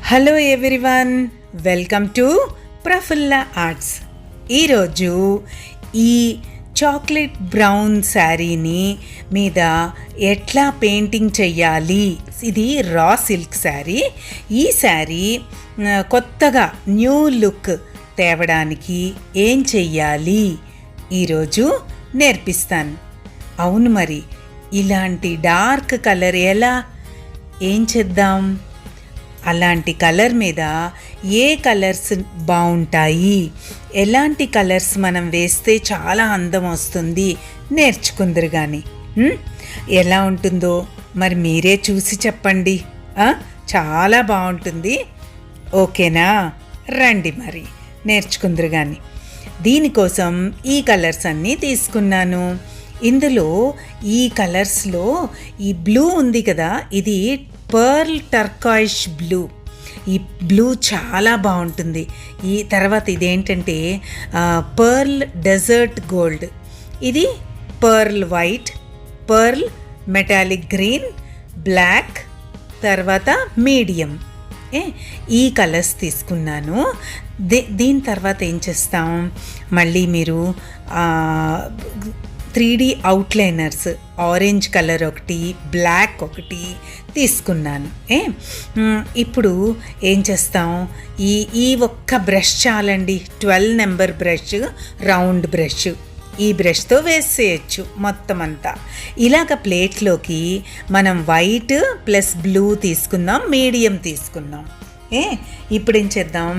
Hello everyone, welcome to Prafulla arts. ఈరోజు ఈ chocolate brown శారీని మీద ఎట్లా పెయింటింగ్ చెయ్యాలి. ఇది రా సిల్క్ శారీ. ఈ శారీ కొత్తగా న్యూ లుక్ తేవడానికి ఏం చెయ్యాలి ఈరోజు నేర్పిస్తాను. అవును, మరి ఇలాంటి డార్క్ కలర్ ఏం చేద్దాం? అలాంటి కలర్ మీద ఏ కలర్స్ బాగుంటాయి, ఎలాంటి కలర్స్ మనం వేస్తే చాలా అందం వస్తుంది నేర్చుకుందరు. కానీ ఎలా ఉంటుందో మరి మీరే చూసి చెప్పండి. చాలా బాగుంటుంది. ఓకేనా? రండి మరి నేర్చుకుందరు. కానీ దీనికోసం ఈ కలర్స్ అన్నీ తీసుకున్నాను. ఇందులో ఈ కలర్స్లో ఈ బ్లూ ఉంది కదా, ఇది పర్ల్ టర్కాయిష్ బ్లూ. ఈ బ్లూ చాలా బాగుంటుంది. ఈ తర్వాత ఇదేంటంటే పర్ల్ డెజర్ట్ గోల్డ్, ఇది pearl white, pearl metallic green, black, తర్వాత మీడియం. ఈ కలర్స్ తీసుకున్నాను. దీని తర్వాత ఏం చేస్తాం, మళ్ళీ మీరు 3D అవుట్లైనర్స్ ఆరెంజ్ కలర్ ఒకటి, బ్లాక్ ఒకటి తీసుకున్నాను. ఇప్పుడు ఏం చేస్తాం, ఈ ఒక్క బ్రష్ చాలండి. 12 నెంబర్ బ్రష్, రౌండ్ బ్రష్. ఈ బ్రష్తో వేసేయచ్చు మొత్తం అంతా. ఇలాగ ప్లేట్లోకి మనం వైట్ ప్లస్ బ్లూ తీసుకుందాం, మీడియం తీసుకుందాం. ఇప్పుడు ఏం చేద్దాం,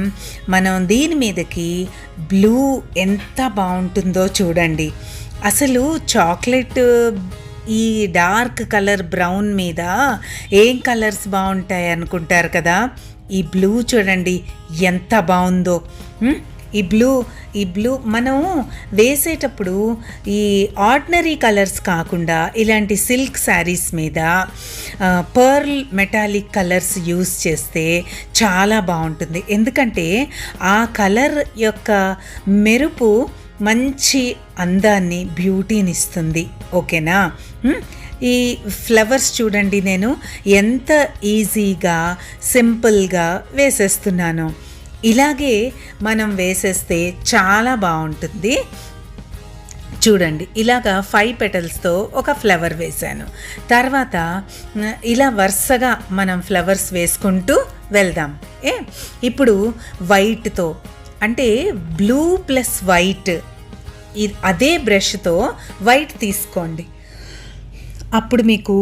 మనం దీని మీదకి బ్లూ ఎంత బాగుంటుందో చూడండి. అసలు చాక్లెట్ ఈ డార్క్ కలర్ బ్రౌన్ మీద ఏం కలర్స్ బాగుంటాయి అనుకుంటారు కదా, ఈ బ్లూ చూడండి ఎంత బాగుందో. ఈ బ్లూ మనం వేసేటప్పుడు ఈ ఆర్డినరీ కలర్స్ కాకుండా ఇలాంటి సిల్క్ శారీస్ మీద పర్ల్ మెటాలిక్ కలర్స్ యూస్ చేస్తే చాలా బాగుంటుంది. ఎందుకంటే ఆ కలర్ యొక్క మెరుపు మంచి అందాన్ని, బ్యూటీని ఇస్తుంది. ఓకేనా? ఈ ఫ్లవర్స్ చూడండి, నేను ఎంత ఈజీగా సింపుల్గా వేసేస్తున్నాను. ఇలాగే మనం వేసేస్తే చాలా బాగుంటుంది. చూడండి, ఇలాగా 5 పెటల్స్తో ఒక ఫ్లవర్ వేశాను. తర్వాత ఇలా వరుసగా మనం ఫ్లవర్స్ వేసుకుంటూ వెళ్దాం. ఇప్పుడు వైట్తో, అంటే బ్లూ ప్లస్ వైట్, అదే బ్రష్తో వైట్ తీసుకోండి. అప్పుడు మీకు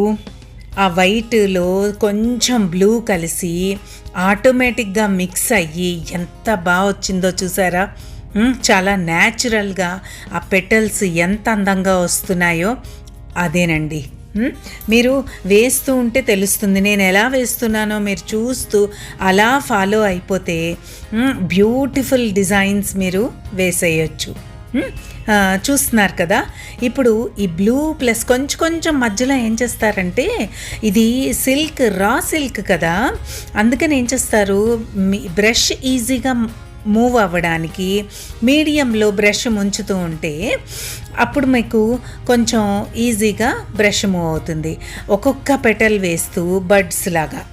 ఆ వైట్లో కొంచెం బ్లూ కలిసి ఆటోమేటిక్గా మిక్స్ అయ్యి ఎంత బాగా వచ్చిందో చూసారా? చాలా న్యాచురల్గా ఆ పెటల్స్ ఎంత అందంగా వస్తున్నాయో అదేనండి. మీరు వేస్తూ ఉంటే తెలుస్తుంది. నేను ఎలా వేస్తున్నానో మీరు చూస్తూ అలా ఫాలో అయిపోతే బ్యూటిఫుల్ డిజైన్స్ మీరు వేసేయచ్చు. చూస్తున్నారు కదా? ఇప్పుడు ఈ బ్లూ ప్లస్ కొంచెం మధ్యలో ఏం చేస్తారంటే, ఇది సిల్క్, రా సిల్క్ కదా, అందుకని ఏం చేస్తారు, బ్రష్ ఈజీగా మూవ్ అవ్వడానికి మీడియంలో బ్రష్ ముంచుతూ ఉంటే అప్పుడు మీకు కొంచెం ఈజీగా బ్రష్ మూవ్ అవుతుంది. ఒక్కొక్క పెటల్ వేస్తూ బడ్స్ లాగా,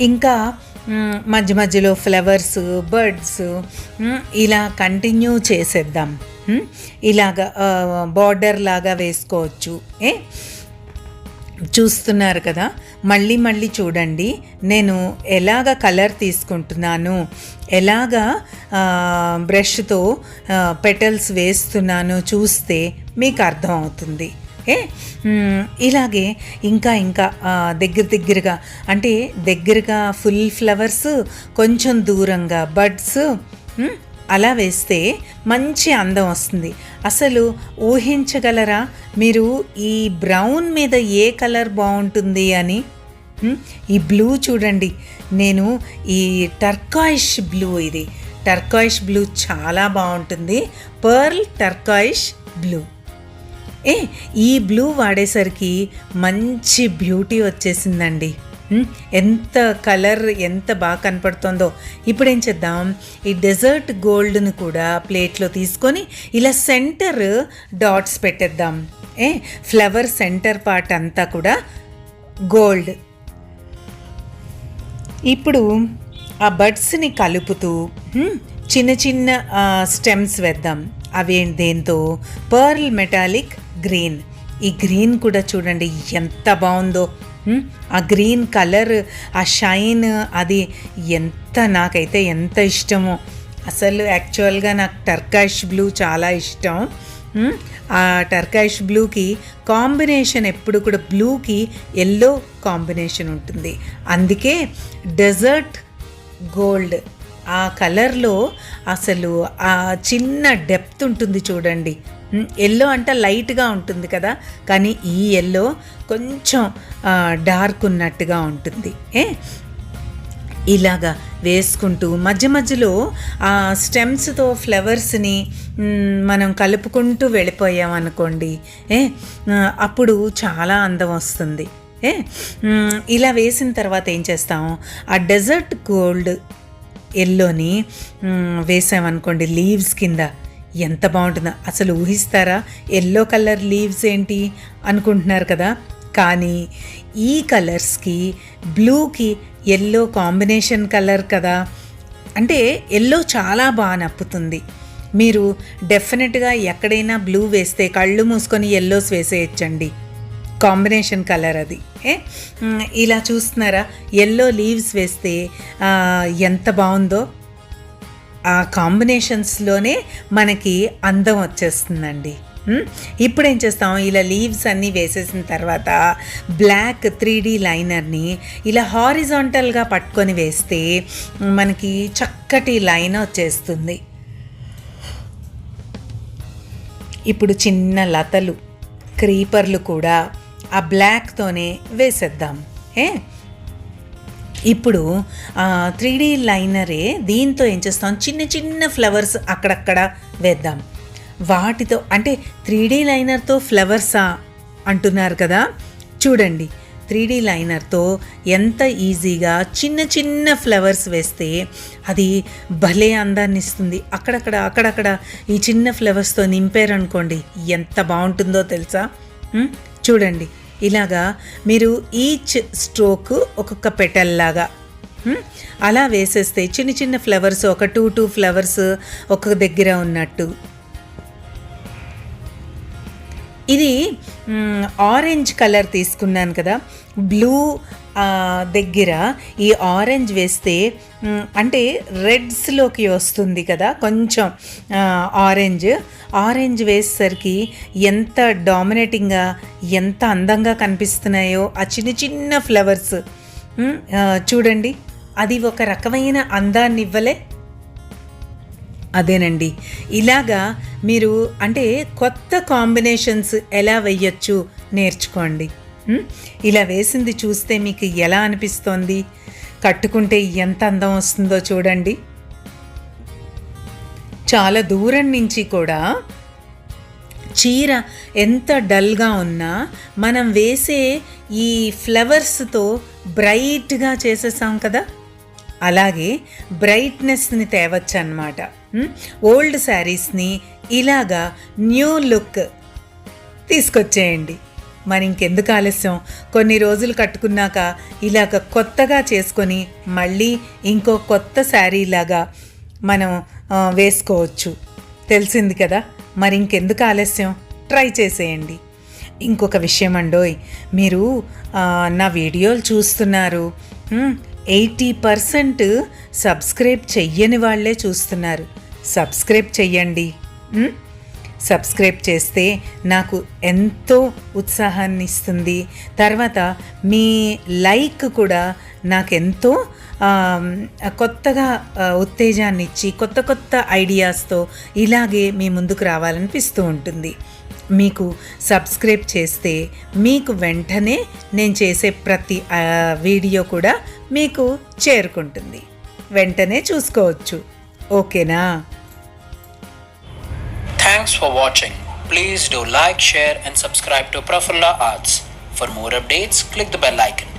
ఇంకా మధ్య మధ్యలో ఫ్లవర్స్, బర్డ్స్ ఇలా కంటిన్యూ చేసేద్దాం. ఇలాగా బార్డర్ లాగా వేసుకోవచ్చు. చూస్తున్నారు కదా? మళ్ళీ చూడండి, నేను ఎలాగ కలర్ తీసుకుంటున్నాను, ఎలాగా బ్రష్తో పెటల్స్ వేస్తున్నాను చూస్తే మీకు అర్థం అవుతుంది. ఇలాగే ఇంకా దగ్గరగా, అంటే దగ్గరగా ఫుల్ ఫ్లవర్స్, కొంచెం దూరంగా బడ్స్, అలా వేస్తే మంచి అందం వస్తుంది. అసలు ఊహించగలరా మీరు ఈ బ్రౌన్ మీద ఏ కలర్ బాగుంటుంది అని? ఈ బ్లూ చూడండి, నేను ఈ టర్కాయిష్ బ్లూ, ఇది టర్కాయిష్ బ్లూ చాలా బాగుంటుంది. Pearl turquoise blue. ఈ బ్లూ వాడేసరికి మంచి బ్యూటీ వచ్చేసిందండి. ఎంత కలర్ ఎంత బాగా కనపడుతుందో. ఇప్పుడు ఏం చేద్దాం, ఈ డెజర్ట్ గోల్డ్ను కూడా ప్లేట్లో తీసుకొని ఇలా సెంటర్ డాట్స్ పెట్టేద్దాం. ఫ్లవర్ సెంటర్ పార్ట్ అంతా కూడా గోల్డ్. ఇప్పుడు ఆ బడ్స్ని కలుపుతూ చిన్న చిన్న స్టెమ్స్ వేద్దాం. అవి దేంతో? Pearl metallic green. ఈ గ్రీన్ కూడా చూడండి ఎంత బాగుందో. ఆ గ్రీన్ కలర్, ఆ షైన్, అది నాకైతే ఎంత ఇష్టమో. అసలు యాక్చువల్గా నాకు టర్కాష్ బ్లూ చాలా ఇష్టం. ఆ టర్కాష్ బ్లూకి కాంబినేషన్ ఎప్పుడు కూడా బ్లూకి ఎల్లో కాంబినేషన్ ఉంటుంది. అందుకే డెజర్ట్ గోల్డ్ ఆ కలర్లో అసలు ఆ చిన్న డెప్త్ ఉంటుంది చూడండి. ఎల్లో అంటే లైట్గా ఉంటుంది కదా, కానీ ఈ ఎల్లో కొంచెం డార్క్ ఉన్నట్టుగా ఉంటుంది. ఇలాగా వేసుకుంటూ మధ్య మధ్యలో ఆ స్టెమ్స్తో ఫ్లవర్స్ని మనం కలుపుకుంటూ వెళ్ళిపోయామనుకోండి, అప్పుడు చాలా అందం వస్తుంది. ఇలా వేసిన తర్వాత ఏం చేస్తాం, ఆ డెజర్ట్ గోల్డ్ ఎల్లోని వేసామనుకోండి లీవ్స్ కింద, ఎంత బాగుంటుందో. అసలు ఊహిస్తారా? ఎల్లో కలర్ లీవ్స్ ఏంటి అనుకుంటున్నారు కదా, కానీ ఈ కలర్స్కి బ్లూకి ఎల్లో కాంబినేషన్ కలర్ కదా, అంటే ఎల్లో చాలా బాగా నప్పుతుంది. మీరు డెఫినెట్గా ఎక్కడైనా బ్లూ వేస్తే కళ్ళు మూసుకొని ఎల్లోస్ వేసేయచ్చండి, కాంబినేషన్ కలర్ అది. ఇలా చూస్తున్నారా, ఎల్లో లీవ్స్ వేస్తే ఎంత బాగుందో. ఆ కాంబినేషన్స్లోనే మనకి అందం వచ్చేస్తుందండి. ఇప్పుడు ఏం చేస్తాం, ఇలా లీవ్స్ అన్నీ వేసేసిన తర్వాత బ్లాక్ 3D లైనర్ని ఇలా హారిజాంటల్గా పట్టుకొని వేస్తే మనకి చక్కటి లైన్ వచ్చేస్తుంది. ఇప్పుడు చిన్న లతలు, క్రీపర్లు కూడా ఆ బ్లాక్తోనే వేసేద్దాం. ఇప్పుడు 3D లైనరే దీంతో ఏం చేస్తాం, చిన్న చిన్న ఫ్లవర్స్ అక్కడక్కడ వేద్దాం. వాటితో అంటే 3D లైనర్తో ఫ్లవర్సా అంటున్నారు కదా, చూడండి 3D లైనర్తో ఎంత ఈజీగా చిన్న చిన్న ఫ్లవర్స్ వేస్తే అది భలే అందాన్ని ఇస్తుంది. అక్కడక్కడ ఈ చిన్న ఫ్లవర్స్తో నింపారనుకోండి ఎంత బాగుంటుందో తెలుసా. చూడండి, ఇలాగా మీరు ఈచ్ స్ట్రోక్ ఒక్కొక్క పెటల్లాగా అలా వేసేస్తే చిన్న చిన్న ఫ్లవర్స్, ఒక 2 ఫ్లవర్స్ ఒక దగ్గర ఉన్నట్టు. ఇది ఆరెంజ్ కలర్ తీసుకున్నాను కదా, బ్లూ దగ్గర ఈ ఆరెంజ్ వేస్తే అంటే రెడ్స్లోకి వస్తుంది కదా కొంచెం. ఆరెంజ్ వేసేసరికి ఎంత డామినేటింగ్గా, ఎంత అందంగా కనిపిస్తున్నాయో ఆ చిన్న చిన్న ఫ్లవర్స్. చూడండి, అది ఒక రకమైన అందాన్ని ఇవ్వలే. అదేనండి, ఇలాగా మీరు అంటే కొత్త కాంబినేషన్స్ ఎలా వేయచ్చు నేర్చుకోండి. ఇలా వేసింది చూస్తే మీకు ఎలా అనిపిస్తోంది, కట్టుకుంటే ఎంత అందం వస్తుందో చూడండి. చాలా దూరం నుంచి కూడా చీర ఎంత డల్గా ఉన్నా మనం వేసే ఈ ఫ్లవర్స్తో బ్రైట్గా చేసేసాం కదా, అలాగే బ్రైట్నెస్ని తేవచ్చు అన్నమాట. ఓల్డ్ శారీస్ని ఇలాగా న్యూ లుక్ తీసుకొచ్చేయండి. మరి ఇంకెందుకు ఆలస్యం, కొన్ని రోజులు కట్టుకున్నాక ఇలాగ కొత్తగా చేసుకొని మళ్ళీ ఇంకో కొత్త శారీలాగా మనం వేసుకోవచ్చు. తెలిసింది కదా, మరి ఇంకెందుకు ఆలస్యం, ట్రై చేసేయండి. ఇంకొక విషయం అండోయ్, మీరు నా వీడియోలు చూస్తున్నారు, 80% సబ్స్క్రైబ్ చెయ్యని వాళ్ళే చూస్తున్నారు. సబ్స్క్రైబ్ చెయ్యండి. సబ్స్క్రైబ్ చేస్తే నాకు ఎంతో ఉత్సాహాన్ని ఇస్తుంది. తర్వాత మీ లైక్ కూడా నాకెంతో కొత్తగా ఉత్తేజాన్ని ఇచ్చి కొత్త ఐడియాస్తో ఇలాగే మీ ముందుకు రావాలనిపిస్తూ ఉంటుంది. మీకు సబ్స్క్రైబ్ చేస్తే మీకు వెంటనే నేను చేసే ప్రతి వీడియో కూడా మీకు చేరుకుంటుంది, వెంటనే చూసుకోవచ్చు. ఓకేనా? Thanks for watching. Please do like, share and subscribe to Prafulla Arts. For more updates, click the bell icon.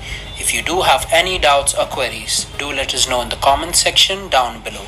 If you do have any doubts or queries, do let us know in the comment section down below.